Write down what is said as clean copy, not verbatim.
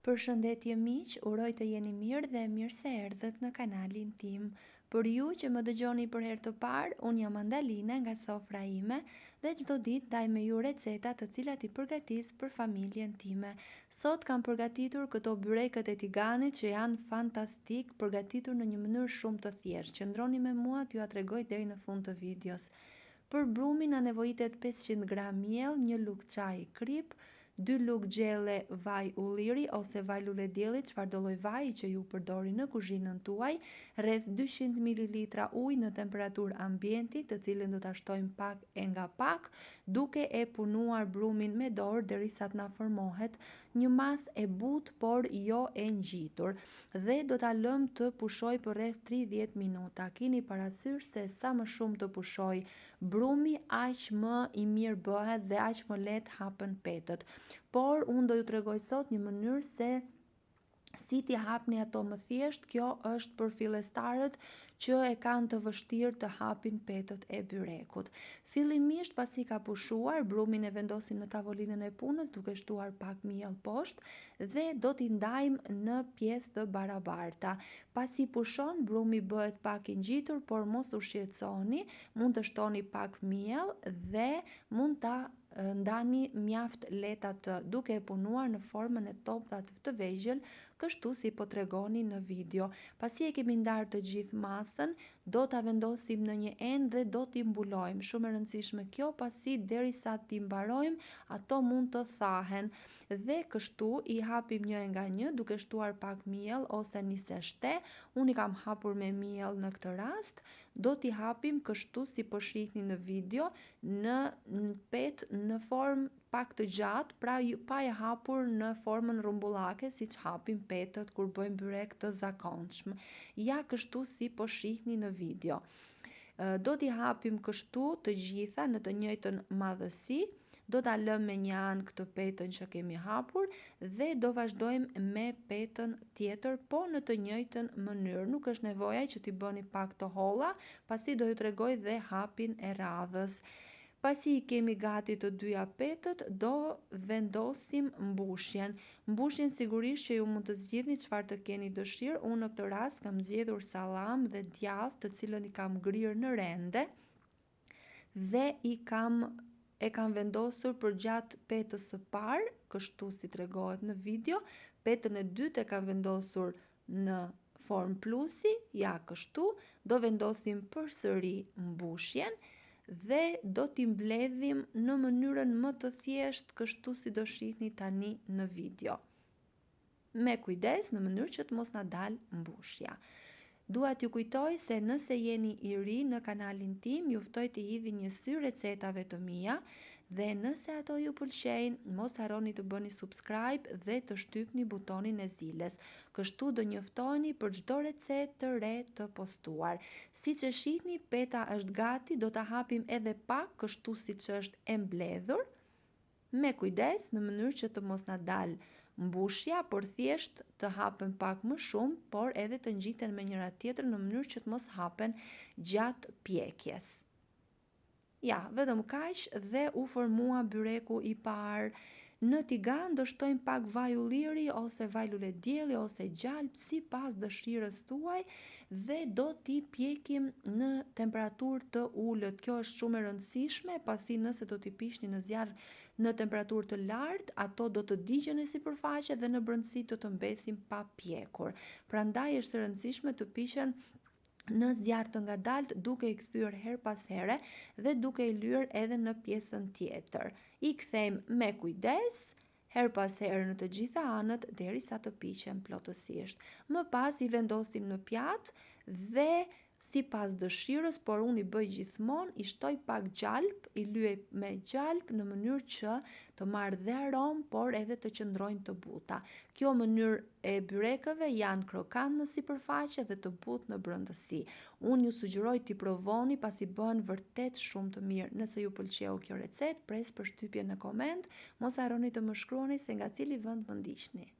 Përshëndetje miq, uroj të jeni mirë dhe mirë se erdhët në kanalin tim. Për ju që më dëgjoni për herë të parë, unë jam Andalina nga sofra ime dhe çdo ditë ndaj me ju receta të cilat i përgatis për familjen time. Sot kam përgatitur këto byrekët e tiganit që janë fantastik, përgatitur në një mënyrë shumë të thjeshtë. Qëndroni me mua t'ju a tregoj deri në fund të videos. Për brumin na nevojitet 500 gram miell, 1 lugë çaji krip, 2 lugë gjelle vaj ulliri ose vaj lule dielli, çfarëdo lloj vaji që ju përdorni në kuzhinën tuaj, rreth 200 ml ujë në temperaturë ambienti, të cilën do ta shtojmë pak e nga pak, duke e punuar brumin me dorë derisa të na formohet një masë e butë por jo e ngjitur dhe do ta lëmë të pushoj për rreth 30 minuta. Keni parasysh se sa më shumë të pushoj brumi, aq më i mirë bëhet dhe aq më lehtë hapen petët. Por unë do ju tregoj sot një mënyrë se si t'i hapni ato më thjesht. Kjo është për fillestarët që e kanë të vështirë të hapin petët e byrekut. Fillimisht pasi ka pushuar, brumin e vendosim në tavolinën e punës duke shtuar pak miell poshtë dhe do t'i ndajmë në pjesë të barabarta. Pasi pushon, brumi bëhet pak i ngjitur, por mos u shqetësoni, mund të shtoni pak miell dhe mund ta ndani mjaft lehtë atë, duke e punuar në formën e toptat të vegjël, kështu si po tregoni në video. Pasi e kemi ndarë të gjithë masën, do ta vendosim në një enë dhe do t'i mbulojmë. Shumë e rëndësishme kjo, pasi derisa t'i mbarojmë, ato mund të thahen. Dhe kështu i hapim një nga një duke shtuar pak miell ose nise shte. Unë i kam hapur me miell në këtë rast. Do t'i hapim kështu si po shihni në video, në petë në formë pak të gjatë, pra pa e hapur në formën rrumbullake siç hapim petët kur bëjmë byrek të zakonshëm. Ja kështu si po shihni në video. Do t'i hapim kështu të gjitha në të njëjtën madhësi. Do ta lëmë me një anë këtë petën që kemi hapur dhe do vazhdojmë me petën tjetër, po në të njëjtën mënyrë. Nuk është nevoja që t'i bëni pak të holla, pasi do ju tregoj dhe hapin e radhës. Pasi i kemi gati të dyja petët, do vendosim mbushjen. Mbushjen sigurisht që ju mund të zgjidhni çfarë të keni dëshirë. Unë në këtë rast kam zgjedhur sallam dhe djath, të cilën i kam ngrirë në rende dhe e kam vendosur përgjatë petës së parë, kështu si tregohet në video. Petën e dytë e kam vendosur në formë plusi, ja kështu. Do vendosim përsëri mbushjen dhe do t'i mbledhim në mënyrën më të thjeshtë, kështu si do shihni tani në video. Me kujdes, në mënyrë që të mos na dalë mbushja. Dua t'ju kujtoj se nëse jeni i ri në kanalin tim, ju ftoj të hidhni një sy recetave të mia dhe nëse ato ju pëlqejnë, mos harroni të bëni subscribe dhe të shtypni butonin e ziles. Kështu do njoftoheni për çdo recetë të re të postuar. Siç e shihni, peta është gati, do ta hapim edhe pak, kështu siç është e mbledhur. Me kujdes, në mënyrë që të mos na dalë mbushja, por thjesht të hapen pak më shumë, por edhe të ngjiten me njëra tjetrën në mënyrë që të mos hapen gjatë pjekjes. Ja, vetëm kaq dhe u formua byreku i parë. Në tigan do shtojmë pak vaj ulliri ose vaj lule dielli ose gjalp sipas dëshirës tuaj dhe do t'i pjekim në temperaturë të ulët. Kjo është shumë e rëndësishme, pasi nëse do t'i pishni në zjarr në temperaturë të lartë, ato do të digjen në sipërfaqe dhe në brendësi do të mbesin pa pjekur. Prandaj është e rëndësishme të pishen në zjarr të ngadalt, duke i kthyer her pas here dhe duke i lyer edhe në pjesën tjetër. I kthejmë me kujdes, her pas here në të gjitha anët derisa të piqen plotësisht. Më pas i vendosim në pjatë dhe sipas dëshirës, por unë i bëj gjithmonë, i shtoj pak gjalp, i lyej me gjalp në mënyrë që të marrë dhe aromë, por edhe të qëndrojnë të buta. Kjo mënyrë e byrekëve janë krokant në sipërfaqe dhe të butë në brendësi. Unë ju sugjeroj t'i provoni, pasi bëhen vërtet shumë të mirë. Nëse ju pëlqeu kjo recetë, pres përshtypje në koment, mos harroni të më shkruani se nga cili vend më ndiqni.